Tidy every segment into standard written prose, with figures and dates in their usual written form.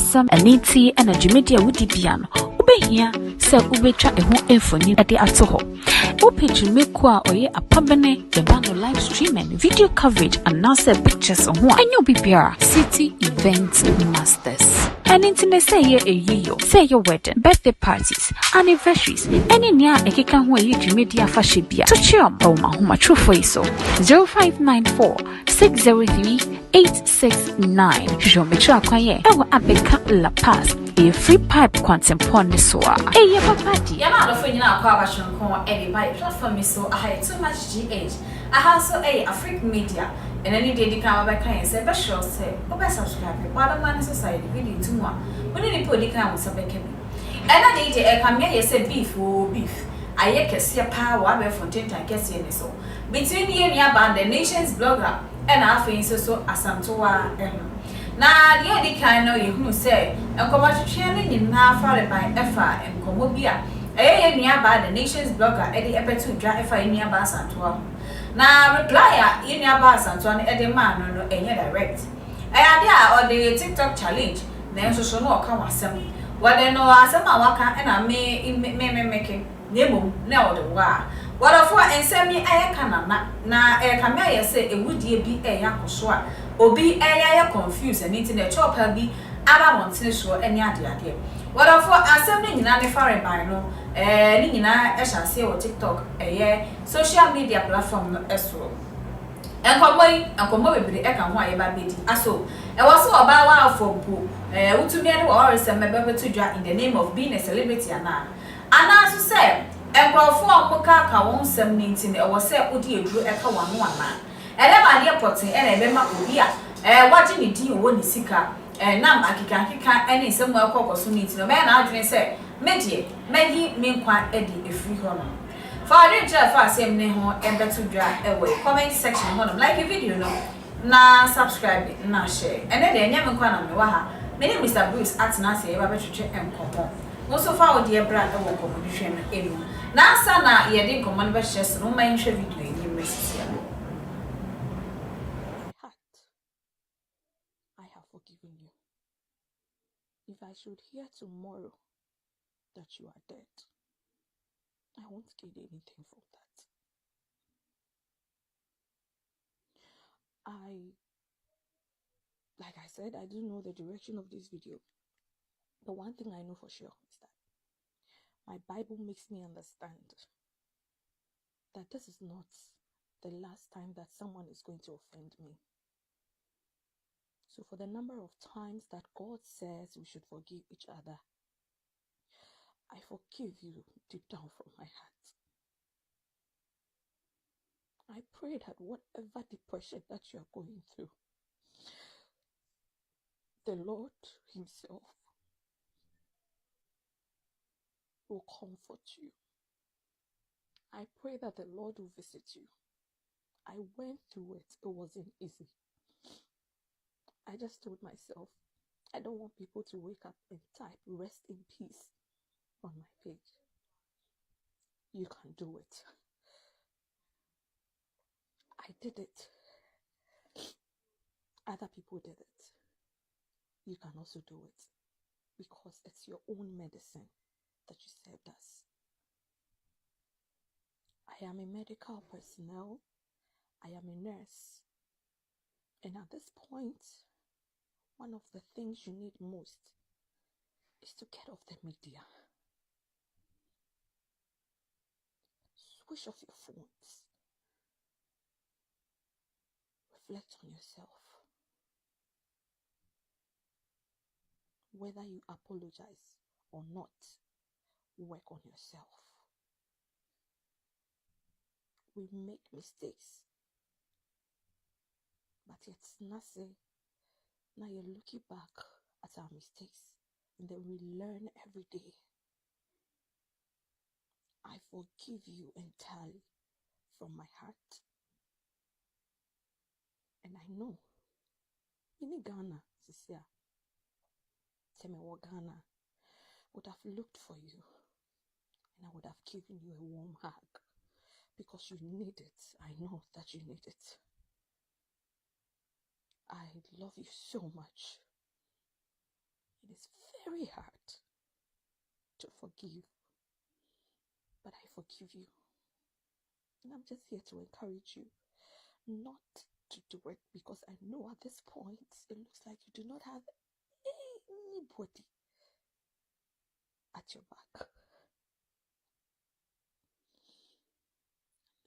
Asam Aniti and a Jumedia Wudibian. Ube here, sir Ubetra a home infony at the Atoho. Ope Jumekwa or ye a pabene, the band live streaming, video coverage, and now say pictures on one. And you'll be City Event Masters. And internet say ye a year, say your wedding, birthday parties, anniversaries, any near a kikan where you Jumedia Fashibia. To chum, oh my home, true for you so. 0594 603 869. Show me try kwaye. I will abeka La Paz. A free pipe quantum pon soa. Hey, ya party. Yama of you now, Quabashon Con, any pipe platform is so I had too much GH. I have so a Afric Media. And any day the camera back and say, but sure, say, oh, best subscribe. Bottom man society, video too much. When you put the camera with a and I need a come here, say beef or beef. I can see a power from 10 times, guess any so. Between you and your band, the Nationsblogger, and our face so Asantewaa. Na the other kind of you who say, and come to training in now followed by Efa and Comobia. Nearby the Nationsblogger, Eddie Epetu, drive for near Asantewaa. Now reply in your Asantewaa, Eddie man, no, any direct. I or the TikTok challenge, then so no come assembly. What they know as a mawaka and I may making nemo, now the war. What of what and send me a canna, na a camaya say it would ye be a yakoswa, or be a confused and eating a chopper be Abba Montinesho any idea. What of what assembling in any foreign by no, Nina, I shall say or TikTok, a year, social media platform as well. And come away with the Ekan Why Baby. Aso, I was so about for Pooh, to me, or is a member to drag in the name of being a celebrity. And as you said, and for Moka won't some needs in or say, would you do Eka 1 man? And I'm near potting and a member of Bia, watching the deal when you seek her, and now I can't any somewhere cock or so needs no man. I say, Maggie, mean quite Eddie a free honor. For I didn't tell fast same name and better drag away. Comment section one like a video no. Na subscribe na share. And then the name on Waha. My name is Mr. Bruce at Nasi Babatriche and Common. Most of our dear brand will competition in. Now sana ye didn't command by chest no my video in your message. Heart, I have forgiven you. If I should hear tomorrow that you are dead, I won't gain anything from that. Like I said, I do know the direction of this video. But one thing I know for sure is that my Bible makes me understand that this is not the last time that someone is going to offend me. So for the number of times that God says we should forgive each other, I forgive you deep down from my heart. I pray that whatever depression that you are going through, the Lord Himself will comfort you. I pray that the Lord will visit you. I went through it. It wasn't easy. I just told myself, I don't want people to wake up and type rest in peace on my page. You can do it. I did it. Other people did it. You can also do it because it's your own medicine that you served us. I am a medical personnel. I am a nurse. And at this point, one of the things you need most is to get off the media. Switch off your phones. Reflect on yourself. Whether you apologize or not, work on yourself. We make mistakes. But it's nothing. Now you're looking back at our mistakes and then we learn every day. I forgive you entirely from my heart. And I know, in Ghana, Cecilia, Temewa Ghana, would have looked for you and I would have given you a warm hug because you need it. I know that you need it. I love you so much. It is very hard to forgive, but I forgive you. And I'm just here to encourage you not to do it, because I know at this point it looks like you do not have anybody at your back.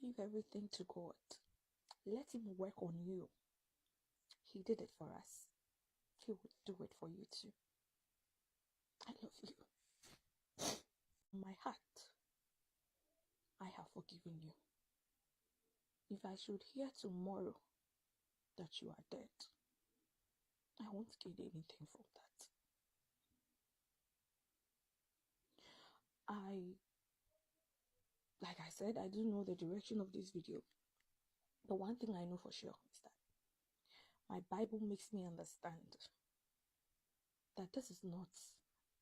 Leave everything to God. Let Him work on you. He did it for us. He will do it for you too. I love you. In my heart, I have forgiven you. If I should hear tomorrow that you are dead, I won't gain anything from that. Like I said, I do know the direction of this video. The one thing I know for sure is that my Bible makes me understand that this is not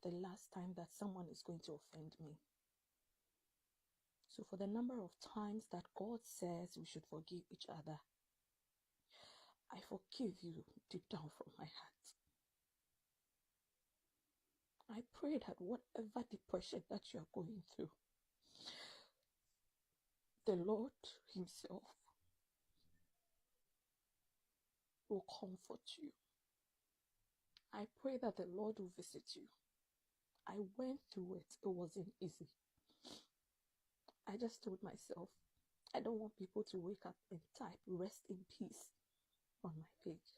the last time that someone is going to offend me. So for the number of times that God says we should forgive each other, I forgive you deep down from my heart. I pray that whatever depression that you are going through, the Lord Himself will comfort you. I pray that the Lord will visit you. I went through it. It wasn't easy. I just told myself, I don't want people to wake up and type "rest in peace" on my page.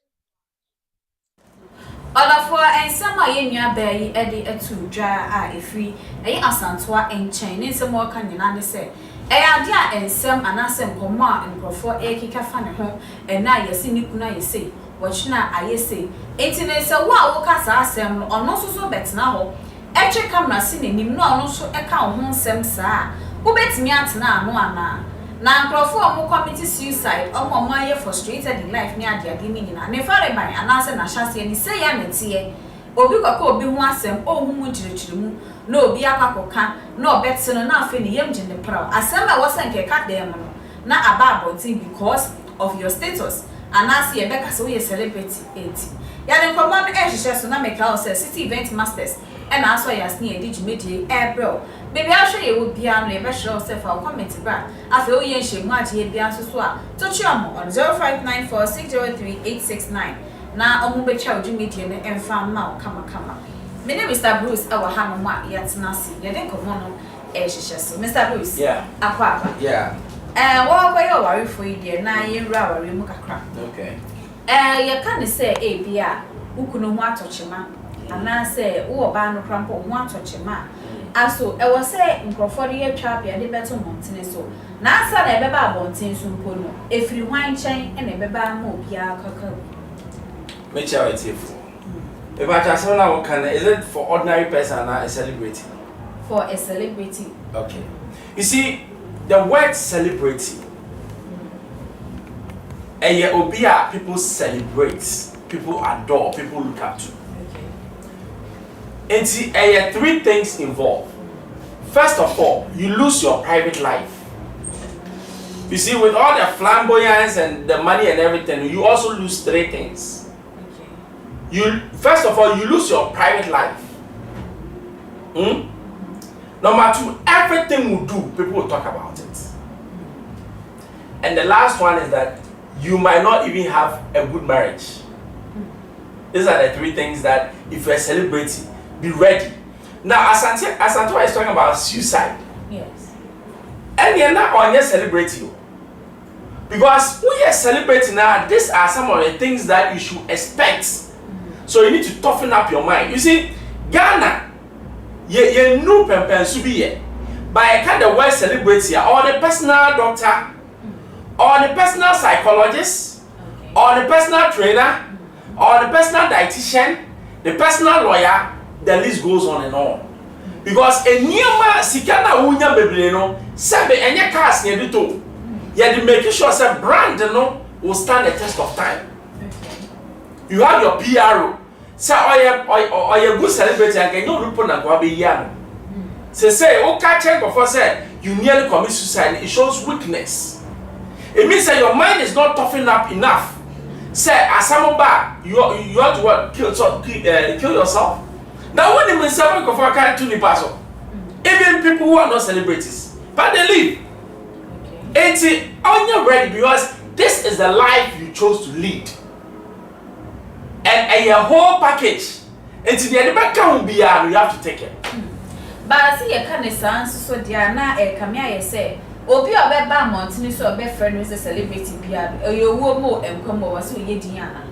Olafo ensema yenua bayi edi etu dwa a efri eyi Asantewaa enchen ne nsemo ka nyina ne se ade a ensem anase nkomo a nkrofo ekika fa ne ho ena yesi ni kuna yesi wochina ayese enti ne se wo a wo kasa asem no ono so betena ho eche camera si nenim no ono so eka ho nsem saa wo betimi atena ano ana na nkrofo omo committee Sυicide omo aye frustrated in life ni ade ni nyina ne fare ban anase na hyase ni se ya netie obi kwakọ obi hu asem ohu mu kyirikyirimu na obi akwakoka na obetse no na afi ne yam gye ne praw asem a wose nkeka dem no na aba abontin because of your status anase ye beka so ye celebrity enti ya den komo no ehihye so na meka o say city event masters and aso yasni Nationsblogger April baby ahwe ye wo bia no ye be share yourself for comment bra afi o ye nhemu agye bia so a to chiom on 0594603869 na omu be cha Nationsblogger no emfa ma kama me name Mr. Bruce awa ha no ma yatena si ye den komo no ehihye so Mr. Bruce akwa yeah wo kwa yo wari fo ide na ye wura wari mu kakra okay ye kan say e bia ukuno hu atochema anase wo ba no krampo hu atochema aso e wo say nkrofo de ye twa bia de beto montene so na asa na ebeba abonten so mpo no efiri hwan chen e na ebeba ma obia kaka me charity for if I just now can is it for ordinary person or a celebrity? For a celebrity. Okay, you see the word celebrity obia people celebrate, people adore, people look up to. And see, three things involved. First of all, you lose your private life. You see, with all the flamboyance and the money and everything, you also lose three things. First of all, you lose your private life. Number two, everything you do, people will talk about it. And the last one is that you might not even have a good marriage. These are the three things that if you're a celebrity, be ready. Now, Asantewaa is talking about suicide. Yes. And you're not on your celebrity. Because we are celebrating now, these are some of the things that you should expect. So you need to toughen up your mind. You see, Ghana, you know Pempen Subiye. By a kind of word celebrity, or the personal doctor, or the personal psychologist, or the personal trainer, or the personal dietitian, the personal lawyer, the list goes on and on. Because a near sikana unya bebreno, sebe enye cars near the toe. You are making sure that brand no will stand the test of time. You have your PRO. Say or you good celebrity and can you report na kwa be young. Say okay check before say you nearly commit suicide, it shows weakness. It means that your mind is not toughened up enough. Say as someone back, you have to what, kill yourself. Now when you seven go for carry to the paso, even people who are not celebrities, but they live. It's on your ready because this is the life you chose to lead. And your whole package. It's the end back can be you have to take it. But I see a kind of sense so Diana Camia say, Obi or Beba Mountain so a best friend with a celebrity beard, or your woman and come over so ye Diana.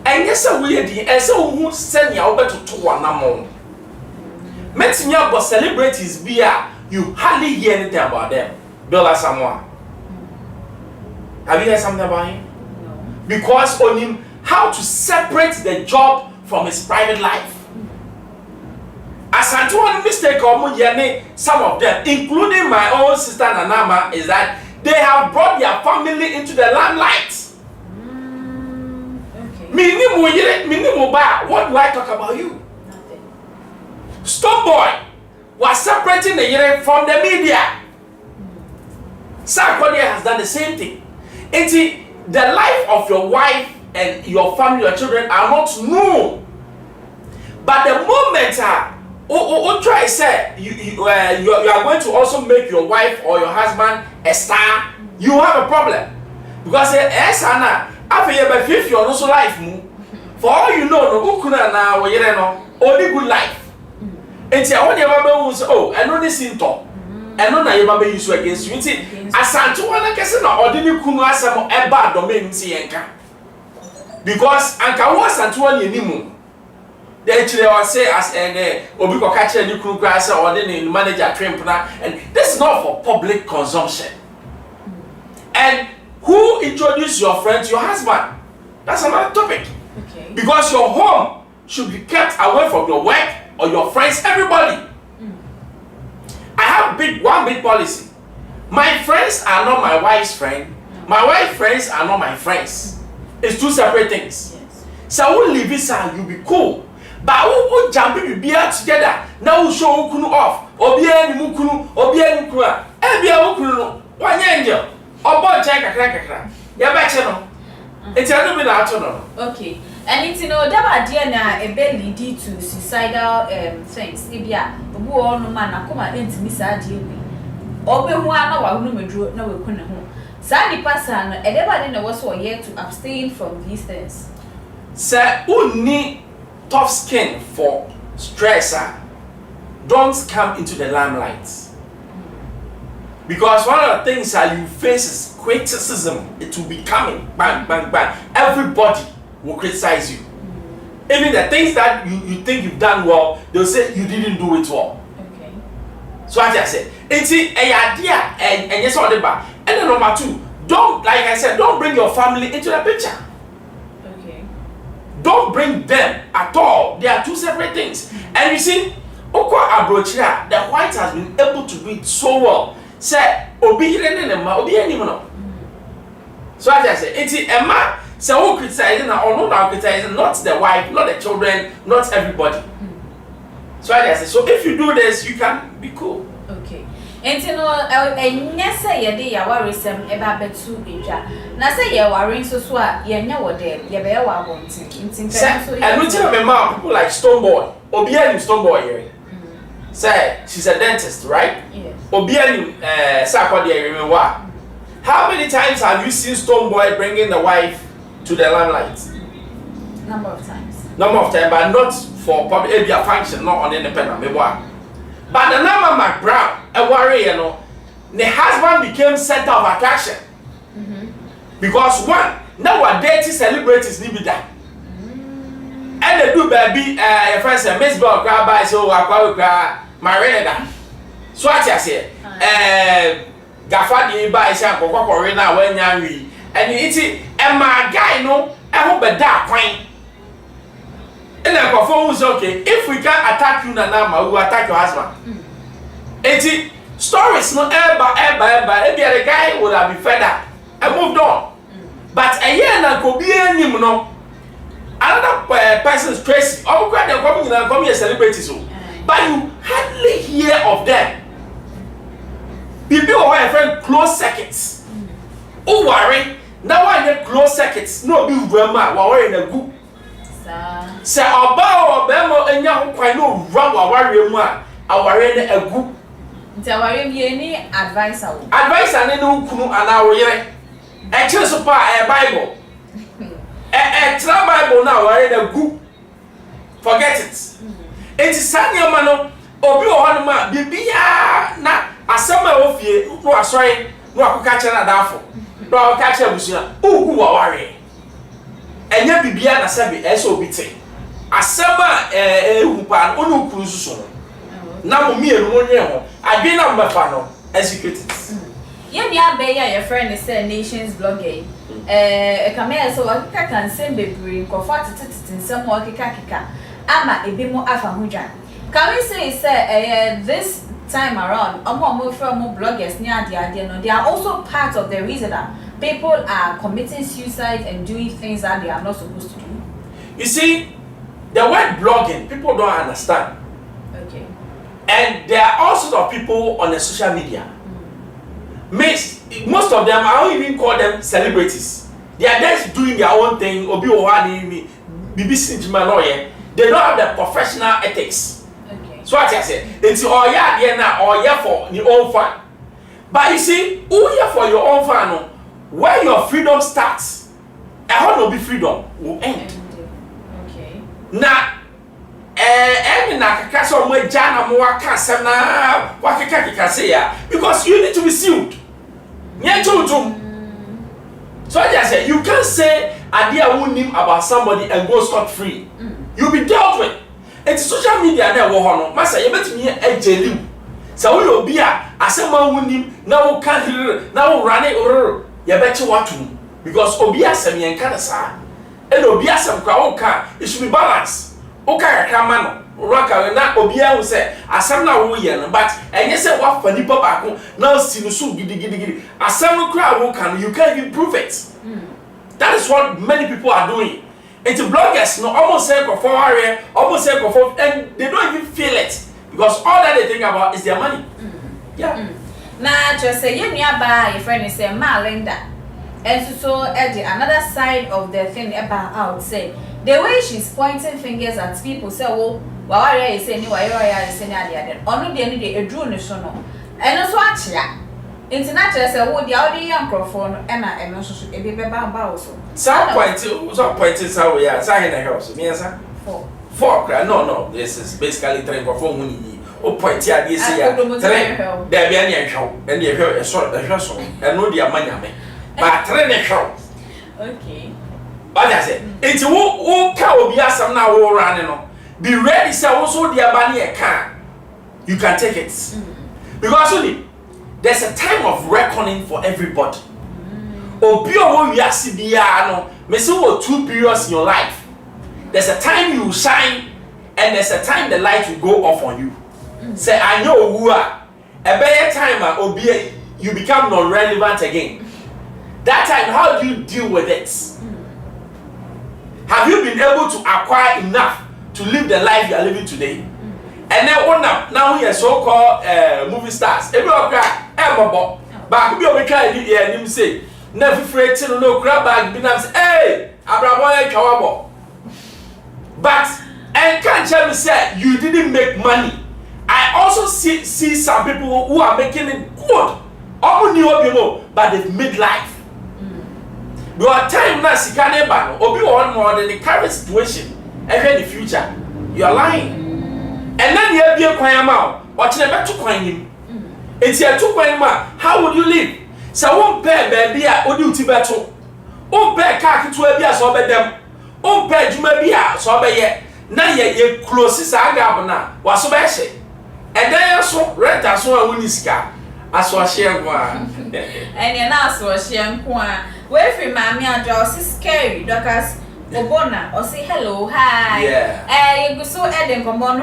And yes, so we and so who send you over to one more. Meeting you about celebrities beer, you hardly hear anything about them. Bill Asantewaa. Have you heard something about him? No. Because on him, how to separate the job from his private life. Asantewaa mistake some of them, including my own sister Nanama, is that they have brought their family into the limelight. Okay. What do I talk about you? Nothing. Stoneboy was separating the year from the media. Sir has done the same thing. The life of your wife and your family, your children are not known. But the moment try say you are going to also make your wife or your husband a star, you have a problem. Because after you have 50 or also life, for all you know, only good life. And I want you say, oh, I know this in talk. I know na yeba be use against you. Asantewaa na kese na ordinary kunu asem eba domain nti yenka. Because anka wo Asantewaa ni enimu. They actually was say as obi ko ka kire ni kunu kra say ordinary manager trimp na, and this is not for public consumption. And who introduced your friend to your husband? That's another topic. Okay. Because your home should be kept away from your work or your friends, everybody. I have one big policy. My friends are not my wife's friend. My wife's friends are not my friends. It's two separate things. Yes. So we'll leave it and you'll be cool. But we'll jump in together. Now we'll show Ukunu off. Obiani Mukunu, Obiani Kura. Ebia Ukunu, one angel. Or boy check a cracker. You're back channel. It's a little bit out. Okay. And it's that idea na a bit lead to suicidal things. Ibia, obu no man akoma ntimi sa die bi. Obe hu ana wa hu medro na we kuna hu. Sa ni pasa no edeba de na was for year to abstain from these things. Sir, who need tough skin for stress, don't come into the limelight. Because one of the things that you face is criticism. It will be coming, bang, bang, bang. Everybody will criticize you. Even the things that you think you've done well, they'll say you didn't do it well. Okay. So as I said, it's a idea and yes or never. And then number two, don't, like I said, don't bring your family into the picture. Okay. Don't bring them at all. They are two separate things. And you see, Okwa Abrochira, the white has been able to do it so well. Say, Obi no. So as I said, it's Emma. So who criticizing or not criticizing, not the wife, not the children, not everybody. So I say, so if you do this, you can be cool. Okay. And you know, yes, say ye de ya worry some eba betu eja. Na say ye worry so ye nya wo dem, ye be wa wontin. And we tell me people like Stoneboy. Obiani Stoneboy here. Say she's a dentist, right? Yes. Obiani Sakwa. How many times have you seen Stoneboy bringing the wife to the limelight? Number of times, but not for public area function, not on independent. But the number McBrown, a warrior, the husband became center of attraction. Because one, now what dirty celebrities need that. And they do baby, your friends say, Miss Bell, grab by so I Marina. So what I say, Gafadi by Sam Corina when you're and it's and my guy no I hope a dark queen. And then perform is okay. If we can't attack you Nanama, we will attack your husband. It's stories no ever. Maybe the guy would have been fed up and moved on. But a year and could be any no. Another person's Tracy. Oh, God, they're coming here celebrities. But you hardly hear of them. People who are friend close seconds. Oh, worry. Now I get close circuits. No, be grandma. We're in a group. Say oba obemo enya ho kwan no wura waware mu a aware ne agu. Nti aware bi eni advice awo. Advice ane no kunu ana wo yere. E kire so pa Bible. Tra Bible na aware ne agu. Forget it. Enti sanya ma no obi wo hanu ma bibia na asema wo fie no asori no akoka kire na dafo. No akoka kire busua. Ugu waware. Enya bibia na sebe eso obi te. Asema ehupa onu kuru susu no. Na mo mienu mo nwe ho. Adwe na mbafa no execute it. Ye mi abe ya your friend say Nationsblogger. Kamel so wakika kan sem bebre nkofo atete nsem wakika ama ebi mo afa hodwan. Can we say this time around omo from bloggers ni ade no, they are also part of the reason that people are committing suicide and doing things that they are not supposed to do? You see, the word blogging, people don't understand. Okay. And there are all sorts of people on the social media. Most of them, I don't even call them celebrities. They are just doing their own thing. They don't have the professional ethics. Okay. So what I say, it's all for your own fun. But you see, who here for your own fun? Where your freedom starts, how no be freedom will end. Okay. Now, because you need to be sealed. So I say you can't say idea won't name about somebody and go scot free. You'll be dealt with. It's social media now. Master, you bet me a jelly. So we will be a someone won't name now can't hear now run it or you bet you want to because Obia Semi and Canasa and Obia Sam Kaoka, it should be balanced. Okay, Kamano. Raka na obia wo say asam na wo ye no but enye say wa fa nipa ba ko na sinusu gidi asam no kra wo kan you can't even prove it. That is what many people are doing. And the bloggers no almost say for area almost say for and they don't even feel it because all that they think about is their money. Yeah. Na just say you nearby your friend is say ma Linda and so another side of the thing about out say the way she's pointing fingers at people say well waware is saying why you are saying ade onu de ni de edru ne so no eno so achia international say wo dia odi yankrofo no na eno so ebi beba ba so pointing so we are say na house me answer four no this is basically three for money o point ya dey say ya three there be any ehwo and the ehwo so eno dia manyame but three ne show okay what I say it's wo ka obi asam na wo run no be ready say also the abani e can you can take it because only there's a time of reckoning for everybody obi o we asi bia no me say wo 2 periods in your life there's a time you shine and there's a time the light will go off on you say I know who are a better time obi you become non-relevant again that time how do you deal with it? Have you been able to acquire enough to live the life you are living today? And then now we are so-called movie stars. Every bobo, but we are trying to him say, never afraid to no grab bag. Hey, Abraham Kawabo. But and can't tell me say you didn't make money. I also see some people who are making it good. But they've made life. Your time na sikane ba no obi won more than the current situation and the future you are lying and then you be kwan ama o kire beto kwan nim enti eto kwan ma how would you live so won pay baby a odi uti beto won pay car kitu a bia so bedem won pay juma bia so be ye na ye close sa gab na wa so be hye and then so rent aso a woni sika aso hye kwa and you na aso hye kwa where free mommy and just scary because obona or say hello hi you go so eden come on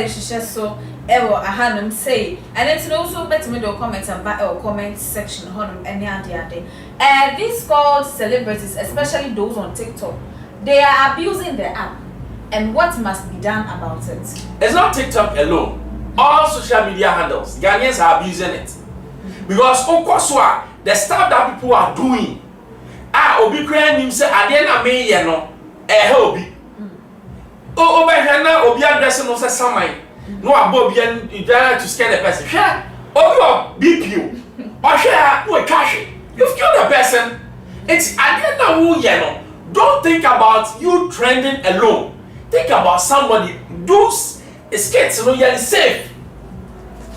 she so ewo ahanum say and it's also better me do comment about our comment section honum any ade these called celebrities especially those on TikTok they are abusing the app and what must be done about it? It's not TikTok alone, all social media handles Ghanaians are abusing it because okoswa the stuff that people are doing obi kran nim say ade na me ye no obi Oh, by Hana, or be addressing no samai. No, I will be to scare the person. Share. Oh, BPU. Or share, no cash. You've killed a person. It's I didn't know yellow. Don't think about you trending alone. Think about somebody. Those skates, no, you're safe.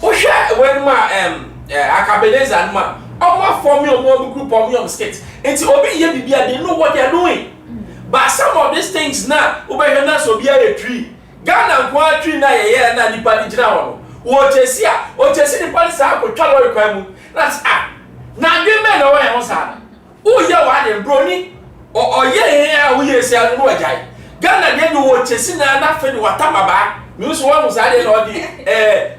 Oh, share when my Akabeleza and my for me or more group of me skates. It's Obi Yebi, they know what they're doing. But some of these things now, Obey so be a tree. Ghana one tree na ye na nipa di gina ho. Wo chesi nipa di sa ko twa lo kwa mu. That's na dwe me na wo e ho sa. Wo ye wa de broni o ye he wo ye sia no wajai. Ghana de no wo chesi na fe ni watamaba. Mi so wo sa de no di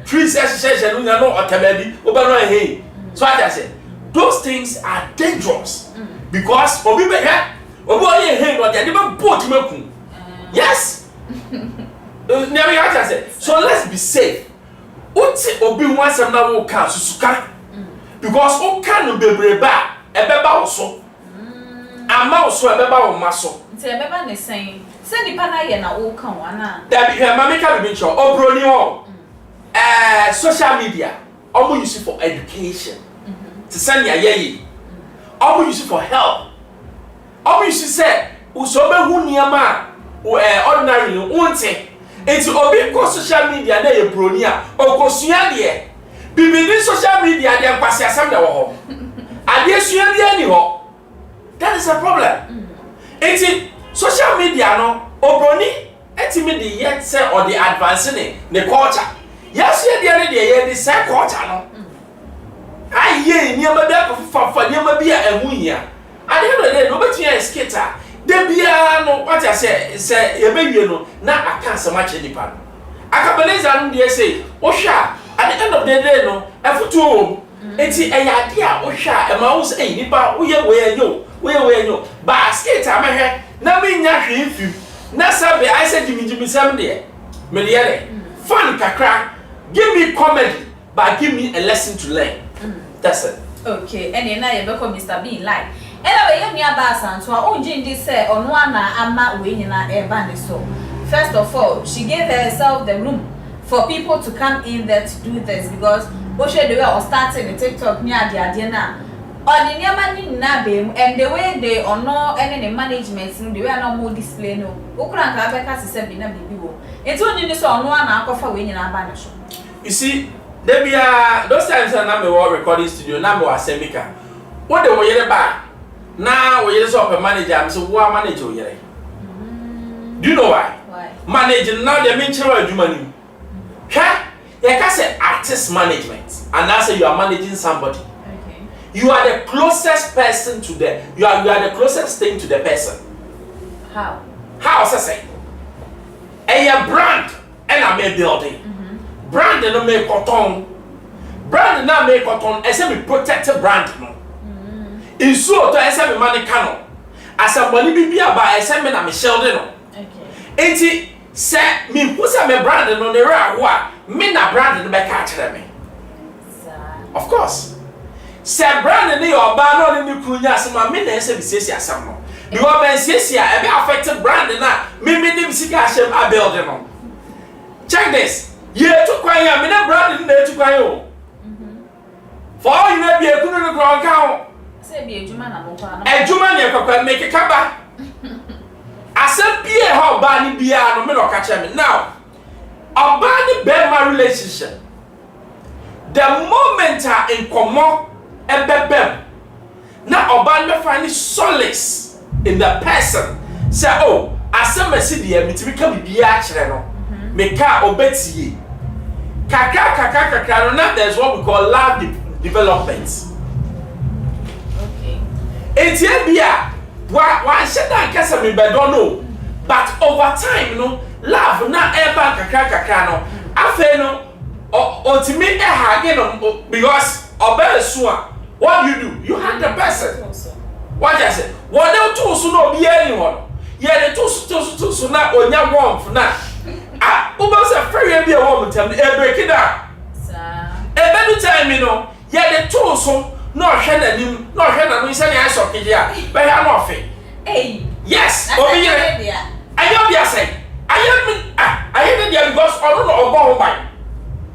trees sheshe no na no otababi. Wo ba no he. So I just say those things are dangerous because obi be here obi onye he no de be boat meku. Yes. So let's be safe. Uti obi wansem na wo ka susuka because o ka no bebreba ebeba wo so ama wo so ebeba wo maso nti ebeba ne sen se nipa na ye na wo ka wana da bi ma make a be sure obroni ho social media omo use it for education to send ya ye omo use it for help omo use it say usobe hu niama ordinary no unte. It's obi ko social media na ye broni a okosua de bibini social media de kwase asam da wo ho ade sua de ani ho. That is a problem. It's social media no obroni etimi de yet say or the advancing the culture. Yes ye de ye the same culture no. Aye ni ma da ko fa ni ma bia ehu hia ade no de no betua skater de bia no what I say ye bewie no na aka asema che nipa Akabeleza no de say ohwa at the end of the day no afutu enti eyade a ohwa e ma wo say nipa wo ye we yo basket amehwe na me nya hwe mfi na sabe I say jimi sam de me de fun kakra give me comedy but give me a lesson to learn. That's it. Okay, and na ye be ko Mr. Bean like anyway, you near Asantewaa. Oh, Jindy said, on one ama winning a so. First of all, she gave herself the room for people to come in there to do this because Oshe they were starting the TikTok near the Adina. On the Yamani Nabim and the way they are no any management, they were no more display no. Ukran Kabeka said Bina Bibo. It's only this on one offer winning a banish. You see, there be those times I number one recording studio, number was Semika. What they were yet back. Now we just up a manager, I'm so who manager here. Do you know why? Why? Managing now the main chair of money. Okay? You can say artist management, and now say you are managing somebody. Okay. You are the closest person to the you are the closest thing to the person. How? How say? A brand and I make building. Brand and make cotton. Brand and make cotton. I say we protected brand no. Insuo to ese me mane kano asambani bibia ba ese me na me shelde no. Okay. Enti se me hu se me brand no ne ra ho a me na brand no be ka kire me. Of course. Se brand ne your ba no ne krunya asema me na ese bi sesi asam no. Because ben sesi a e be affected brand na me ne bi sika asem a build no. Check this. Ye to kwan ya me na brand ne to kwan yo. For you na bi ekunu no kron ka say be ejuma na mo kwa no ejuma ne kwakwa make kaba asem bie ha oba ni bia no me no ka che me now oba ni be my relationship the moment in common ebebem na oba me find solace in the person say oh asem asi dia mitimi ka bibia kire no me ka obetie kaka no now there's what we call love development. It's here, why should I guess I mean, but don't know. But over time, you know, love not ever kakano. I feel no, to me, because what you do, you have the person. What I said, what they do so no be anyone. Yeah, the two so now on your warm for now. Almost a very be a woman tell me, break it up. A better time, you know, yeah, the two so. No, him, no, we send us okay, yeah, but I'm off it. Hey, yes, over here. I know, yes, I am there because I don't know about mine.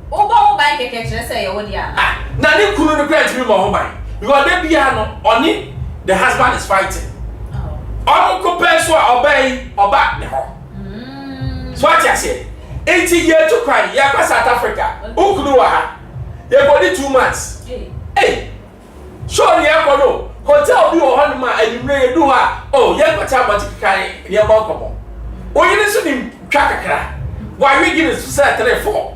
Oba buy keke chere say you dia. Na ni kunu no credit me mo mine because they bia no oni the husband is fighting. Oh. Onu ko penso obey oba ne ho. So what you say? 80 years to cry. Ya kwa South Africa. Ukunu wa ha. Ye body 2 months. Hey. So ni akọ no. Hotel bi wo ho ma anwure edu ha. Oh, ye kwa cha boti kai ye ba komo. Oyini so ni twa kakra. Why we give it to say 3 4.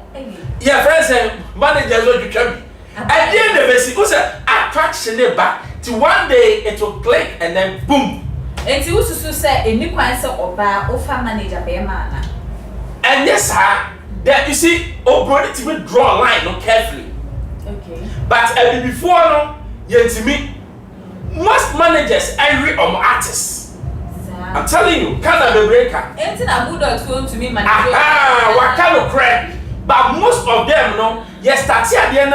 Yeah, friends and managers will be coming. At the end of it, you say attraction it back to one day it will click and then boom. And you also say a new answer or bar or farm manager be man. And yes, sir, that you see, brother to draw a line no carefully. Okay. But before no, you to me, most managers angry artists. I'm telling you, can't have a breaker. Ain't it a good phone to me, man? What kind of crap? But most of them, no, yes, that's here. You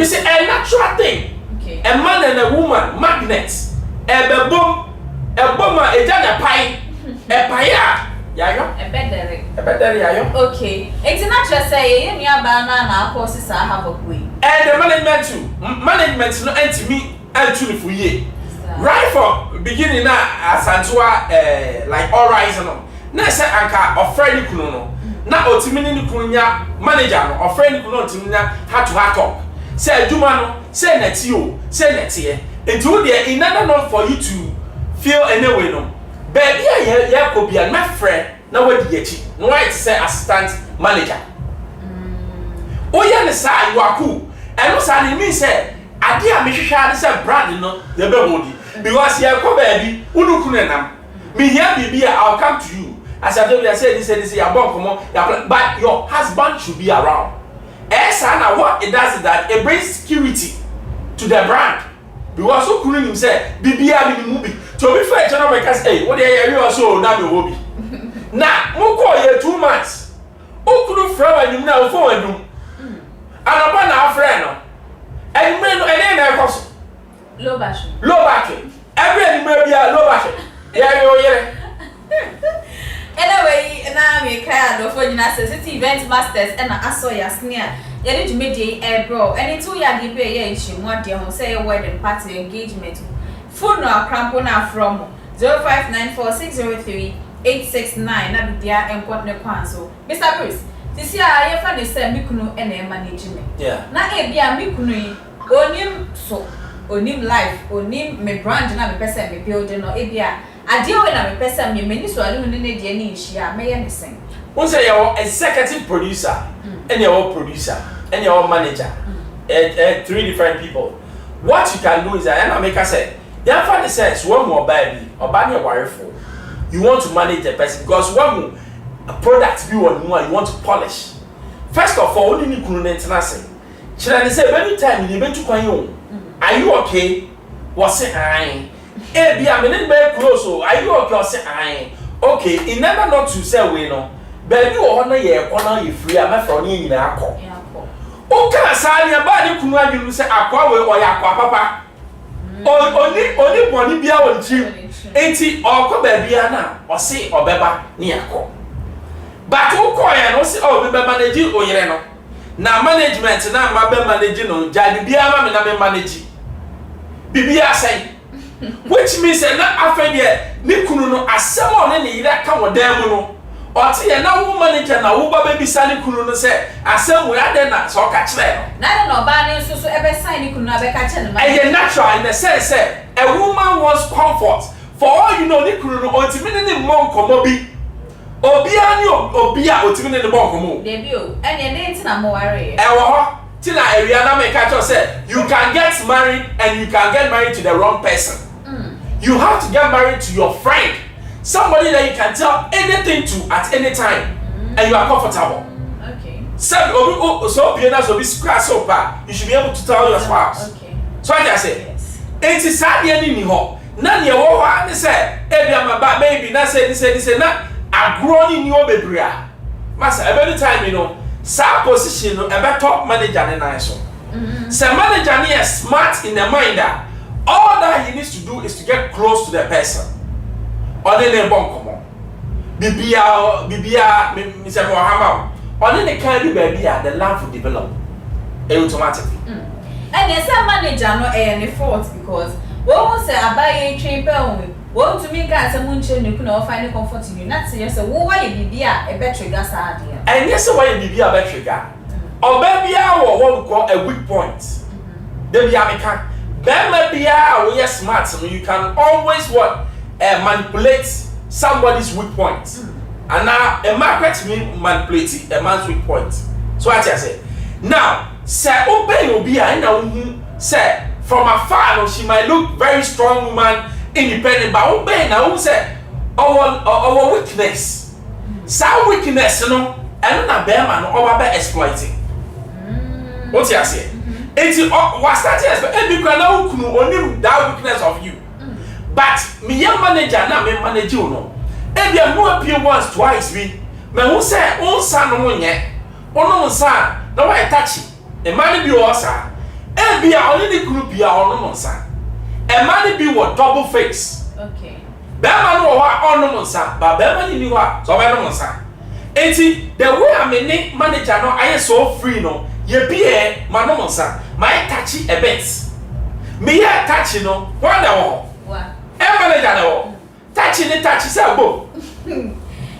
see, a natural thing. Okay. A man and a woman, magnets. A boom, a jana pie, a pie. Yayo? A better. A better, yayo. Okay. It's not just say, you near banana, courses I have a way. And the management too. Management no anti me and truly for ye. Right from beginning now, Asantewaa, like all rise and on. Now, say, Anka, or Freddy Kuno. Na otimini ni kunya manager no ofreni kuno otimina hat to hat talk say aduma no say neti o say neti enti wo de in order not for you to feel anyway no baby ya ko bia my friend na wadi yachi no why say assistant manager oya ne say you are cool and no say ni mean say ade a me hwehwa ne say brand no dey be hold because ya ko baby unu kunu nam me here bibia I'll come to you. As I told you, I said this, but your husband should be around. And what it does is that it brings security to the brand. Because who couldn't him say, BBR in the movie. To be fair, general makers, hey, what they are so now the hobby. Now, who call you 2 months? Who couldn't throw and you now for a room? And upon our friend, and men and then low bash. Low back. Every may be a low bash. Yeah. Anyway, now me cry do for City event masters and I saw ya sneer. You need to meet the bro. And it's 2 year the pay issue. What they say wedding party engagement. Phone no crampona from 0594603869. Na be there and what ne kwanso. Mr. Bruce, this year I find the same mikunu and management. Yeah. Na e bia mikunu onim so onim life onim me brand na me person me building no e bia adio we na me person me mani so alu ne ne de ni hia me ye mesen. Won say your executive producer and your producer and your manager. 3 different people. What you can do is that and make us say you find the sense one more baby or bani wareful. You want to manage the person because one product you want to polish. First of all, only ni kunu ntenase. Chira say every time you be to kwan you. Are you okay? Was say aye. Eh bia me ne be close so are you okay? Was say aye. Okay, in order not to say we no. Baby o ho na ye kwana ye free am from ni nyina akọ. O ka sa ni ba ni kunu adwunu say akwa we o ya akwa papa. Oni boni bia won chi. Enti okọ baby ana o say obeba ni akọ. But who call ya no say oh be manage oyere no. Na management na ma be manage no ja bibia ma me na me manage. Bibia say which means na afede ni kunu no asem o ne yire ka wodan mu no. Oti ye na wo manager na wo ba be sani kunu no say asem we ade na so ka kire no. Na no ba ne so ebe sign ni kunu abeka kire no. E natural in the sense say a woman wants comfort. For all you know ni kunu no ontimi ni mo nkomo bi. Obia ni obia otimi ne bon komo. Debi o. Ene dey tina mo ware. E wo ho. Tina area na me catch you say you can get married and you can get married to the wrong person. You have to get married to your friend. Somebody that you can tell anything to at any time and you are comfortable. Okay. So be scratch so bad. You should be able to tell your spouse. Okay. So I say yes. It is sad ni ho. Na ne wo ho ne say e bia ma ba baby na say na agro ni obebria. Master every time you know sa position no ebe top manager ne na so. Say manager ni is smart in the mind that all that he needs to do is to get close to the person. Or they bon come on. Bibia, Mr. Mohammed, on the kind of baby, the land will develop automatically. And there's a manager no any fault because won't say I buy a train per won't to make us a munchen you can all find a comfort in you. Not say yes, why Bibia a better gas idea. And yes, why Bibia a better guy. Or baby, or what we call a weak point. Then we are Bemabia, we are smart, so you can always manipulate somebody's weak point. And now a market mean manipulate a man's weak point. So what I say. Now, say obey obi I know say from afar she might look very strong woman, independent, but obey now say our weakness. Some weakness, you know, and na bear man over be exploiting. What I say? It's what started as every now only that weakness of you. But me young manager na me manage you no. Ebi am appear once twice me who say on son no nye. Ono son na why touchy. A man be osa. Ebi a only the group ya ono son. A man be what double face. Okay. Be man no wa ono son, but be man ni wa so be no son. Enti the way I mean manager no I so free no. Ye be man no son. My touchy a bit. Me ya touchy no. Wonder what? E manager no. Touchy ni touchy say bo. And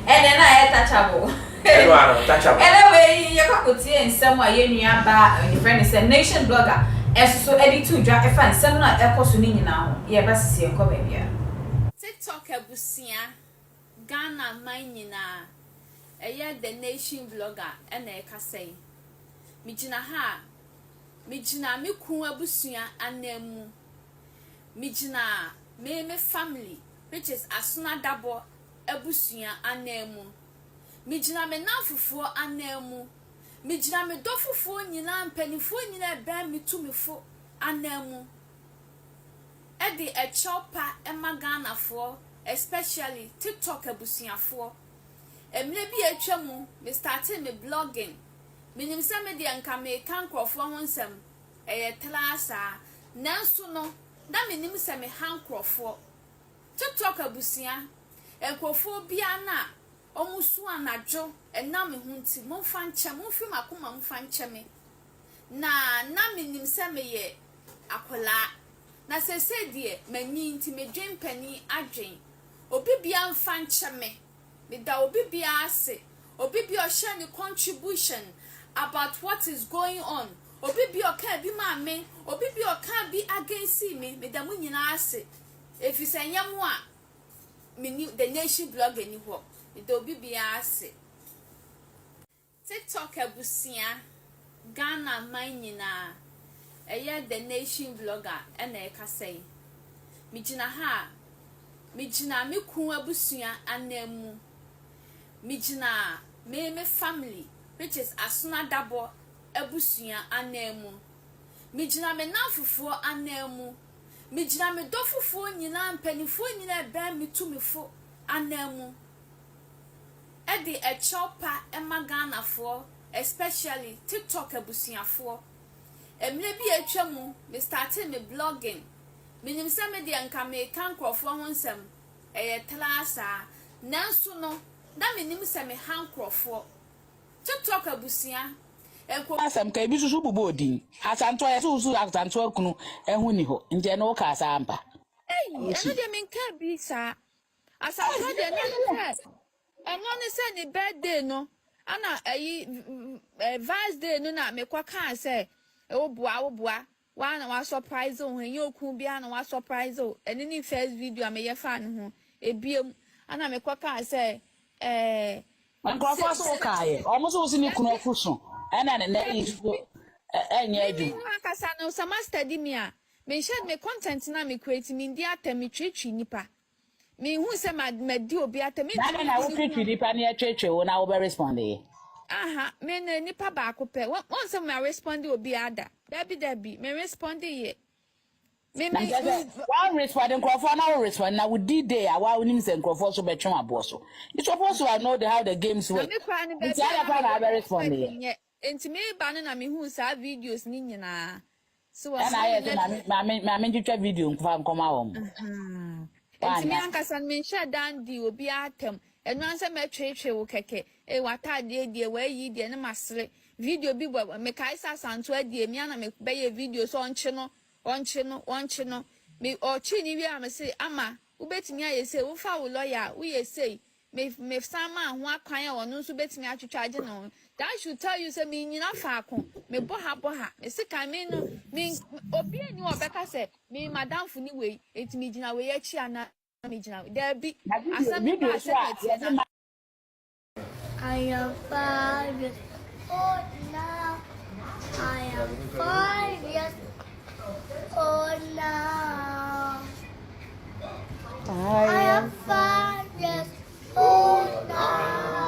then I touchable. Anyway, you can see in somewhere you are your friend is a Nationsblogger. And so edit to drag a fan, some not a cost now. Yeah, but see a comment here. TikTok Busia Ghana Minina a year the Nationsblogger and a casse. Mijina ha Mijina Miku Busia and Nemu Mijina me family, which is Asuna Dabo Ebusia and Nemu. Mijina me nafufuo anemu. Mijina me dofufuo nyina mpanifuo nyina be me tu me fo anemu. E de e chopa e magana fo, especially TikTok abusiafo. Emle bi atwamu me started me blogging. Minim se me de anka me kan krofo ho nsem e tlasa. Nanso no, da minim se me han krofo. TikTok abusia enkrofo bia na omusu anajo enam hunti monfanche monfi makoma monfanche me na minim se me ye akola na sese die manyi nti me dwenpani adwen obi bia mfanche me da obi bia ase obi bia share ni contribution about what is going on obi bia ka bi ma me obi bia ka bi against me da munyina ase efisanyam a me the Nationsblogger ni ho do bibia ase TikTok abusia Ghana manyina eye the Nationsblogger ena e kasai mijina ha mijina miku abusia anemu mijina me family which is Asuna Dabo abusia anemu mijina me nafufuo anemu mijina me dofufuo nyina mpanifuo nyina be mitumifo anemu. E de a chopa e magana for, especially TikTok abusiafo. Emle bi atwamu me started me blogging. Minim se me de anka me kan krofo ho nsem e tlasa. Nanso no, da minim se me han krofo. TikTok abusia enko asam ka bi susu bubo odin. Asantewaa susu Asantewaa kunu ehu ni ho. Nje no ka asamba. Eno de men ka bi sa. Asantewaa de no and one is any birthday no. Ana Vice Day no na me kwa kan say o bua one was surprise o when you ku bia na was surprise o any first video am ye fan ho ebiem ana me kwa kan say nkrofo so kae almost was ni kuno fuso ana na yi enye adu no akasa no sama study me a me share me content na me create me dia temi twetwi nipa me hu se ma di obi atemi na wo twetwi nipa na twetwe wo na wo be respond e aha me na nipa ba akopɛ won se ma respond obi ada dabi me respond ye me one respond nkrofo na wo respond na wo d-day a wa onim se nkrofo so betwe abo so you supposed to know how the games work it's other part na be respond ye enti me ba na me hu sa videos ni nyina so and I ma twetwa video nkoma wo enti me ankasa me share dan di obi atem enu anse me twetwe wo keke e watade die we yi die ne masre video bi bo me kai Asantewaa die mi ana me be video so onche no me ochi ni wi am say ama ubetimi ayese wo fa wo lawyer wo yese me sama ho akwan a wono nso betimi atwetwaje no that should tell you say me nyina faako me boha me sika me no me obi ani obeka say me madam fu ni we etimi gina we achi ana me gina there be video so I am 5 years old now. I am 5 years old now. I am 5 years old now.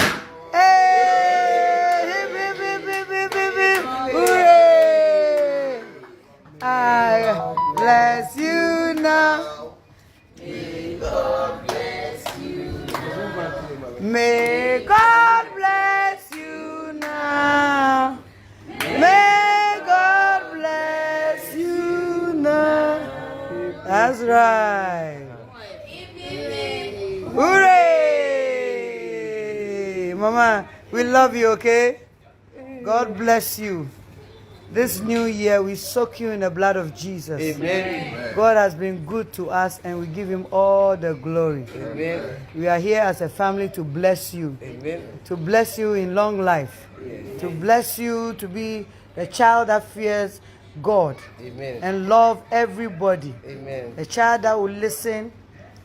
Hey, hip, hip, hip, hip, hip, hip. Hooray! I bless you now. May God bless you now. May God bless you now. May God bless you now. That's right. Hooray! Mama, we love you, okay? God bless you. This new year, we soak you in the blood of Jesus. Amen. God has been good to us, and we give him all the glory. Amen. We are here as a family to bless you. Amen. To bless you in long life. Amen. To bless you to be a child that fears God. Amen. And love everybody. Amen. A child that will listen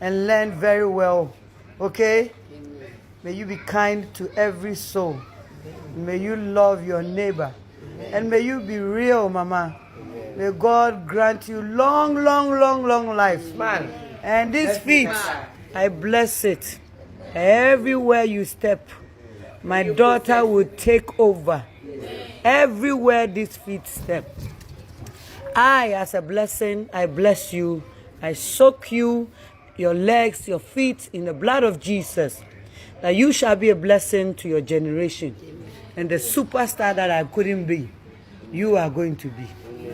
and learn very well. Okay? Amen. May you be kind to every soul. Amen. May you love your neighbor. Amen. And may you be real, Mama. Amen. May God grant you long life. Man. And this feet, I bless it. Everywhere you step, my daughter will take over. Everywhere these feet step. I, as a blessing, I bless you. I soak you, your legs, your feet in the blood of Jesus. That you shall be a blessing to your generation. And the superstar that I couldn't be, you are going to be.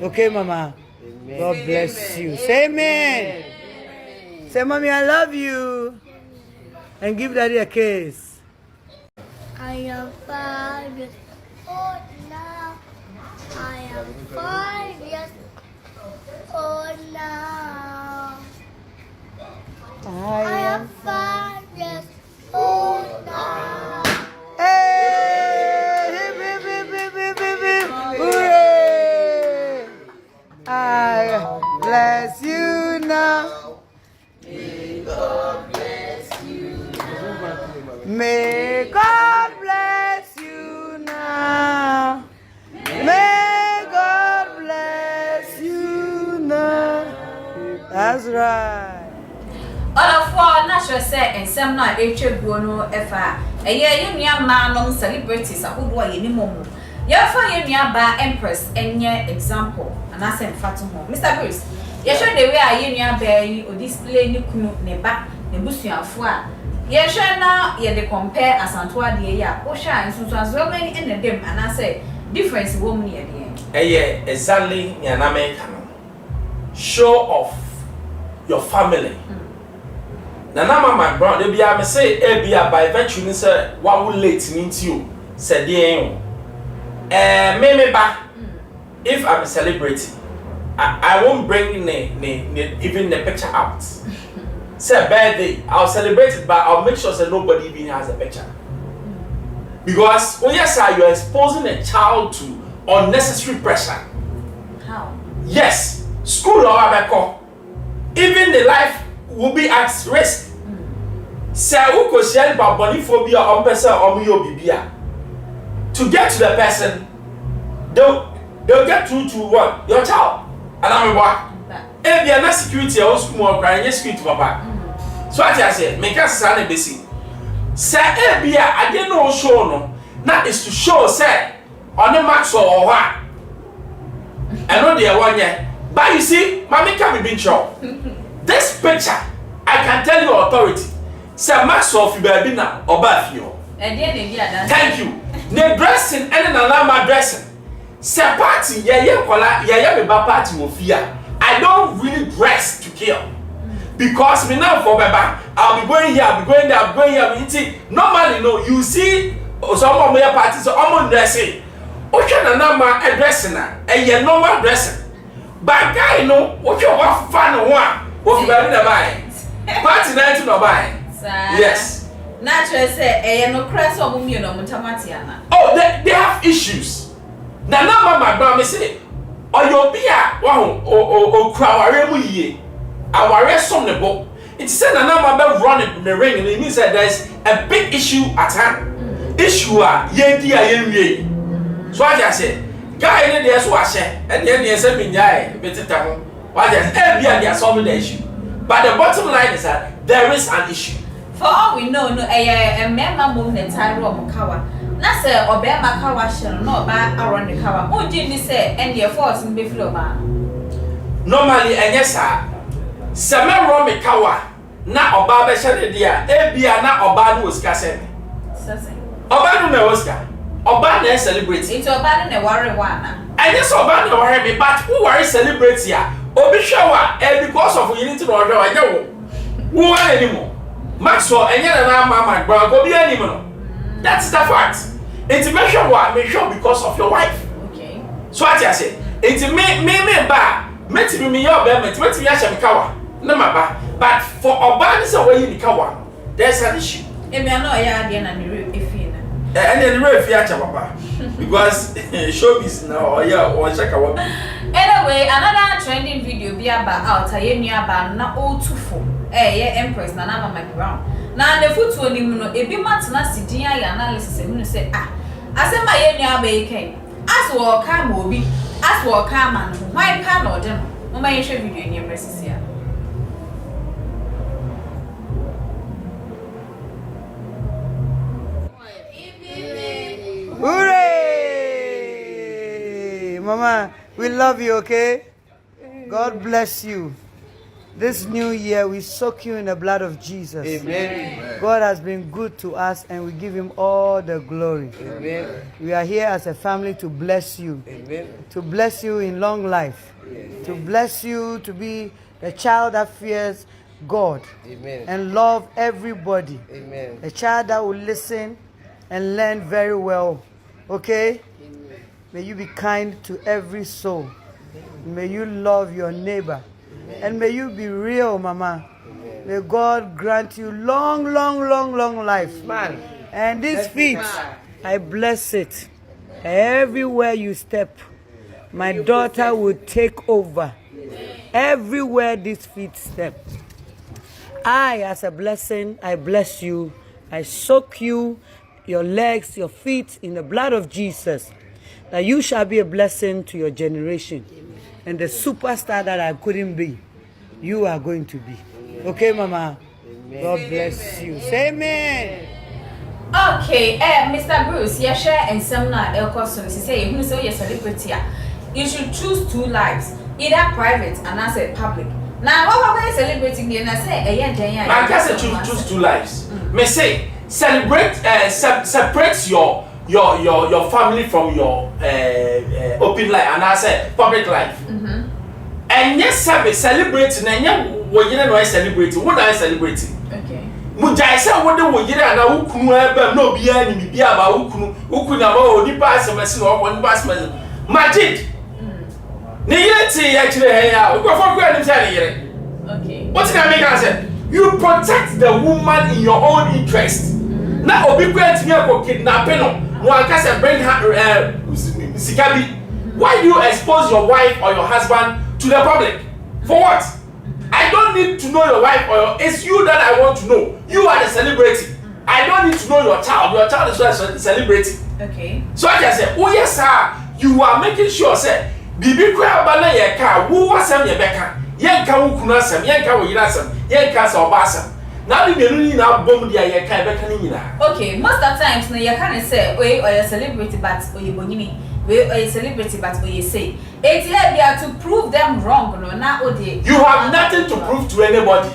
Okay, Mama? Amen. God bless you. Say amen. Amen. Say, Mommy, I love you. And give Daddy a kiss. I am 5 years old now. I am 5 years old now. I am 5 years old now. Hey! Hip, hip, hip, hip, hip, hip, hip. Hooray! I bless you now. May God bless you now. May God bless you now. May God bless you now. That's right. All of four natural say and some not a trip no efa. A year you near man celebrities a who boy any momo. You find you near bar empress and your example and I send Fatum home. Mr. Bruce, you show the way I near bear or display new kunu neba nebusian foa. You sure now you de compare Asantewaa the year Osha and so as well many in the dem and I say difference woman near the end. Exactly an American. Show off your family. Nana my brother, they be a say, by virtue, sir, what will late mean to you? Said the maybe back if I'm a celebrity, I won't bring even the picture out. Say birthday, I'll celebrate it, but I'll make sure that nobody even has a picture. Because, oh yes, sir, you're exposing a child to unnecessary pressure. How? Yes, school or Abeko, even the life will be at risk. Say who could share about bodyphobia on person or bibia. To get to the person, they'll get through to what? Your child. And I'm what? If you're not security, or school crying, yes, security papa. So I say, make us stand a busy. Say, I didn't know show no. That is to show, say, on the max or what? I know they are 1 year. But you see, mommy can't be show. This picture, I can tell you authority. Say, max of you baby now, or bath you. Thank you. The dressing and an alarm dressing. Say, party, yeah, me party will fear. I don't really dress to kill. because me now for Baba, I'll be going here, I'll be going there, I'll be going here. I mean, normally, no, you see some of my parties, so I'm dressing. Ocean and number a dressing, and your normal dressing. But guy, no, what you want fun one, what you better buy. Party night no buy. Yes. Natural say, no crest of you know, Mutamatiana. Oh, they have issues. Now, number my grandma say, or you'll be a wow, or crowd, our rest on the boat. It said a number of running the ring, and it means that there's a big issue at hand. Issue are ye. So I just say, guy in the SWASH, and then there's a minjai, better town. Why just they are solving the issue. But the bottom line is that there is an issue. For all we know, no, a member moving the entire room cover. Nasa or bear my car shall not buy around the cover. Who did you say, and your force in Buffalo Bar? Normally, and yes, sir. Sama Romy Kawa, na Oba Shadia, Ebia, na Oba was Cassin. Oba no Oscar. Oba is celebrating. It's Oba and a warrior one. And yes, Oba no worry me, but who are celebrating here? Obi shower, and because of you need to know, I know. Who are anymore? Maxwell, and yet my brother, go be anymore. That's the fact. It's make sure because of your wife. Okay. So what I say, it's me ba, me your bed, me kawa. No maba. But for Oba is away in the kawa. There's an issue. If you know ya then and you if you and then the feature papa. Because showbiz now or yeah or check out. Anyway, another trending video be about out a new about na all too full. Yeah, Empress na na my ground. Na the foot to him no ebi matna sidin ya analysis him say asem ma ye nua ba eken as wo ka ma obi as wo ka ma no why ka no de no ma ye hwe video ni Empress ya. Hooray! Mama, we love you, okay? God bless you. This new year, we soak you in the blood of Jesus. Amen. God has been good to us, and we give him all the glory. Amen. We are here as a family to bless you. Amen. To bless you in long life. Amen. To bless you to be a child that fears God. Amen. And love everybody. Amen. A child that will listen and learn very well. Okay? Amen. May you be kind to every soul. May you love your neighbor. And may you be real, Mama. Amen. May God grant you long life. Man. And these feet, I bless it. Everywhere you step, my daughter will take over. Everywhere these feet step. I, as a blessing, I bless you. I soak you, your legs, your feet in the blood of Jesus. That you shall be a blessing to your generation. And the superstar that I couldn't be, you are going to be. Okay, Mama? Amen. God bless you. Say amen. Okay, Mr. Bruce, you share and some na el question. Say you say you celebrity. You should choose two lives, either private and as a public. Now, what are we celebrating here? I say, I guess choose two lives. May say celebrate, separate your family from your open life and I say public life. And yes, celebrating and what you know celebrating. What are you celebrating? Okay. Mujaisa what the would and I would no be any be about who could have only pass a message or one pass message. Magic. Niyeti actually hey we go for grand here. Okay. What can I make answer? You protect the woman in your own interest. Now obi kwent me go kidnapping no one can bring her sikabi. Why do you expose your wife or your husband to the public? For what? I don't need to know your wife or your, it's you that I want to know. You are the celebrity. I don't need to know your child. Your child is a celebrity. Okay. So I just say, oh yes sir, you are making sure say bibi kwa bana ye ka wo wasam ye beka ye nka wo kunu asam ye nka wo yira asam ye nka sa oba asam na bi menu ni na bom dia ye ka beka ni nyina. Okay, most of the times no you can say or a celebrity but or you bonyini we are a celebrity but we say it's here they are to prove them wrong no na odi. You have nothing to prove to anybody.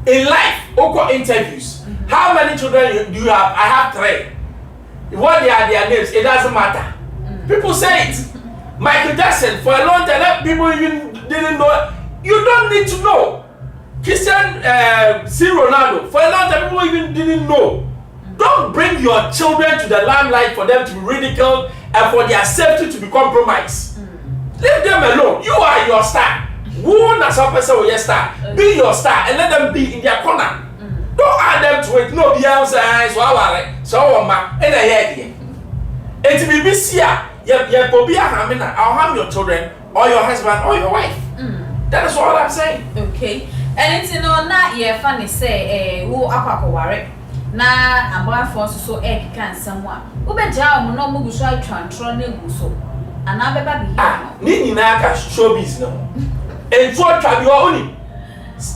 In life, oko interviews. How many children do you have? I have 3. What they are their names, it doesn't matter. People say it. Michael Jackson, for a long time, people even didn't know. You don't need to know. See Ronaldo. For a long time, people even didn't know. Don't bring your children to the limelight for them to be ridiculed and for their safety to be compromised. Leave them alone. You are your star. Who na some person will your star? Be your star and let them be in their corner. Don't add them to it. No, be outside. So ma. And I hear you. It will be see ya. I'll harm your children or your husband or your wife. That is all I'm saying. Okay. And it's na ye funny say who akwa worry. Na amba force so egg can someone. Ubeja mo no mugu so atwantro na guso. Ana beba bi here. Ni nyina ka showbiz no. Entu atwa bi oni.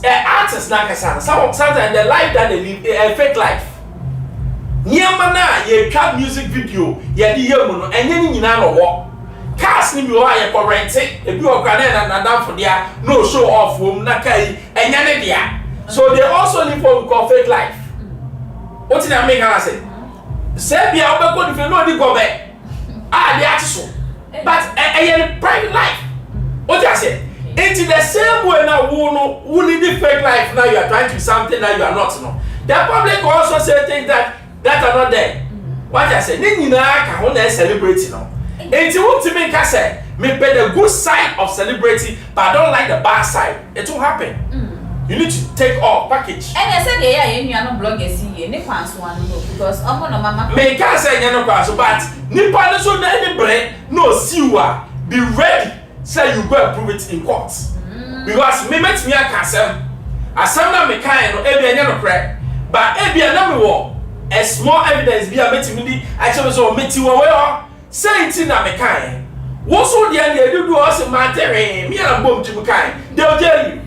Artists na ka sometimes the life that they live a fake life. Nyama na ye twa music video ye di yemu no enye ni nyina no wo. Cars ni bi wo aye ko rent e bi o kwa na dan for dia no show off wo na kai enye ne dia. So they also live what we call fake life. What did I make her say? Say be a go if you know the go back. They are so. But a private life. What did I say? It's the same way now who need the fake life now you are trying to be something that you are not. No. The public also say things that are not there. What I say? Ni na ka ho na celebrate no. It's what to make us say me pay the good side of celebrity but I don't like the bad side. It will happen. You need to take all package. And I said, yeah, you are not bloggers here. Ni kwanso one because omo no mama. Me can't say you no kwanso, but nipa no so na any brain no siwa. Be ready. Say you go and prove it in court. Because me met me akasem. Asem na me kan no ebi anya no correct. But ebi na me wo a small evidence be a meti me di actually so meti wo we ho. Say it na me kan. Wo so dia na do o se matere me na bom ti me kan. They will tell you.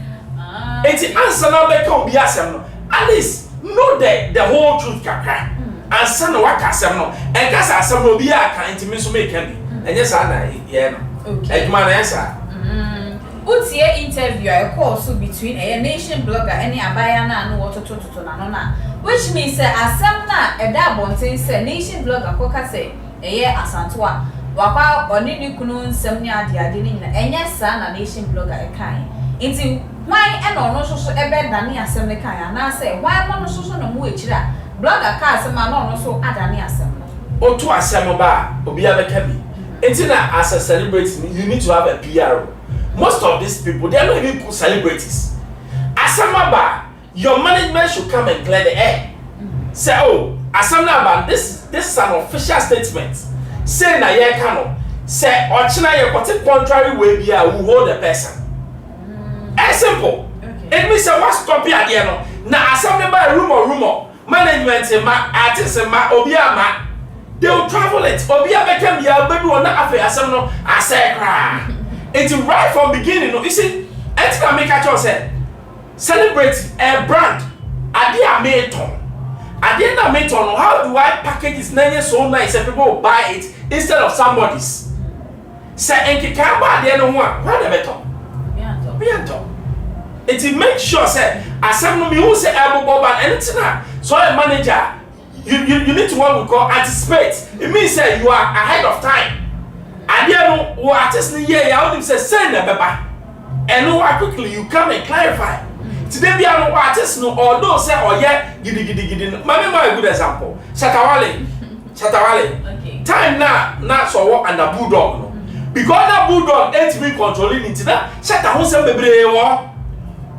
It's answer now become be asem no. At least know the whole truth kakra. Answer no waka asem no. And kasa asem no be aka ntimi so make am. Enye sa na ye no. Okay. Eduma na yesa. Utie interview I call so between a Nationsblogger and abaya na no wototo na no na. Which means say asem na eda bonten say Nationsblogger koka say eye Asantewaa. Wakwa oni ni kunu nsem ni ade ni na enye sa na Nationsblogger e kan. Inti why and no so ebe dani asem ne kan na say why mo no so no mu echira blogger ka asem na no so adani asem no otu asem ba obi abeka bi inti na as a celebrity you need to have a PR. Most of these people they are not even celebrities. Asem ba your management should come and clear the air. Say oh asem na ba this is an official statement. Say na ye ka no say ochina ye kote contrary way bia who hold the person. It's simple. Okay. It means I must copy again. Now, assembly by rumor, management, ma artists, ma obia ma. They will travel it. Obia became the baby on the affair. I say, it's right from beginning. You see, it's gonna make a choice. Celebrate a brand. Adia Mayton. Adia Mayton. How do I package this name so nice that people will buy it instead of somebody's? Say, and can't buy the other one. What the better? It makes sure say asem no me who say able ban anything so a manager you need to what we call anticipate. It means say you are ahead of time. And then no artist ni here ya only say send the beba and no quickly you come and clarify. Today be no artist no although say oh yeah gidi no mama a good example Shatawale okay. Time na so work under bulldog no. Because that bulldog ain't be controlling it now. Shut down some baby war.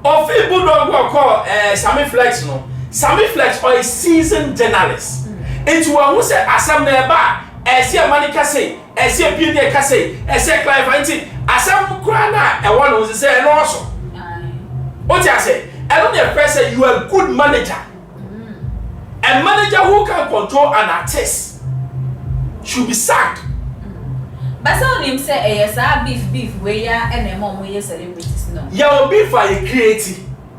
Or feel bulldog will call Sammy Flex no. Sammy Flex or a seasoned journalist. Into one who said Assam nearby. See a money casse, see a PDA casse, see a client. Assam Krana, and one who say and also. What I say? I don't know if say you are a good manager. A manager who can control an artist should be sacked. But some him say yes, beef where ya and a mom where celebrities no. Your beef are creative.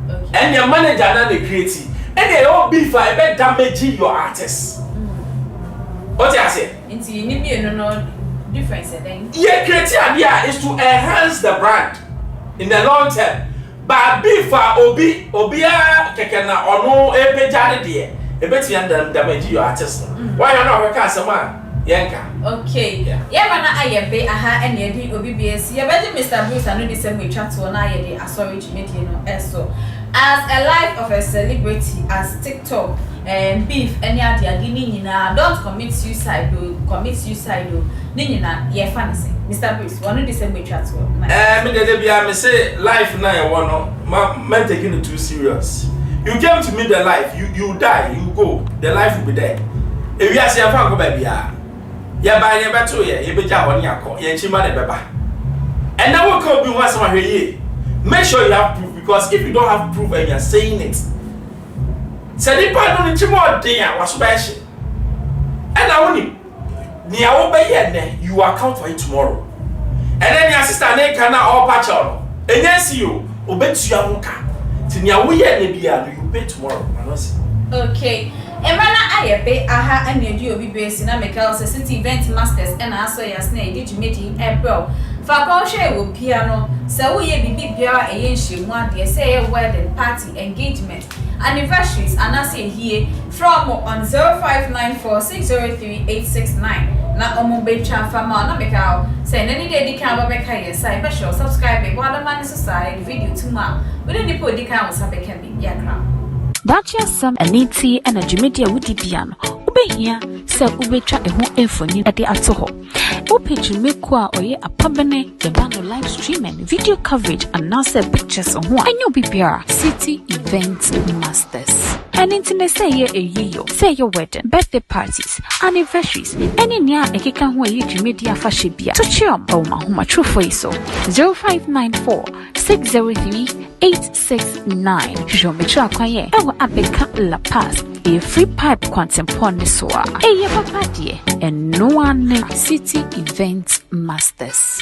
Okay. And your manager not the creative. And they all beef are about damaging your artists. What I say? Into you need no difference then. Yeah, creative idea is to enhance the brand in the long term. But beef are obia kekena ono epejade de. E beti and damage your artists. Why you not work as someone? Yanka. Okay. Yeah, man, I am be aha and ye OBBS. Yeah, but Mr. Bruce, I know the same way chat to an I sorry to meet you know so. As a life of a celebrity, as TikTok and beef, any other nina, don't commit suicide, nina, yeah, fancy. Mr. Bruce, one of the same way chat to me say life now, one man taking it too serious. You came to meet the life, you die, you go, the life will be there. If you are saying, I'm baby, yeah, by your battle, you be down on your call, and she might have and that will come be once a year. Make sure you have proof, because if you don't have proof and you're saying it, say the part on the more day was special. And I want you, you account for it tomorrow. And then your sister can all patch on. And yes, you obey to your own car. Tinia, we you pay tomorrow. Okay. Emana ayepe aha and you be based in America City Event Masters and also your snake did you meet in April. For share with piano, so we be biara a yenshi one day say a wedding party engagement anniversaries and I say here from on 0594603869. Na omo becha fama na mekao send any day di kan ba beka yes I special subscribe be Water Man Society video to ma we dey put di kan was abeka bi yakra. Dacia Sam Aniti and Africmedia Woody Piano. Ube here, sell Ubetra a home infony at the Atoho. Page Mekwa or ye a pabene, the band live streaming, video coverage, and now sell pictures on one. And you'll be City Event Masters. And internet say ye a year, say your wedding, birthday parties, anniversaries, any near a kikan who you media fashibia. To chum, oh my home, true for you so. 0594 603 869. Geometry acquire. Ewa abeka La Paz. A free pipe quantum soa. A papa dear. And no one City Event Masters.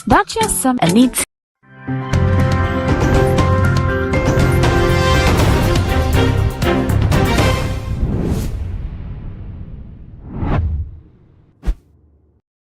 Dacia Sam Anit.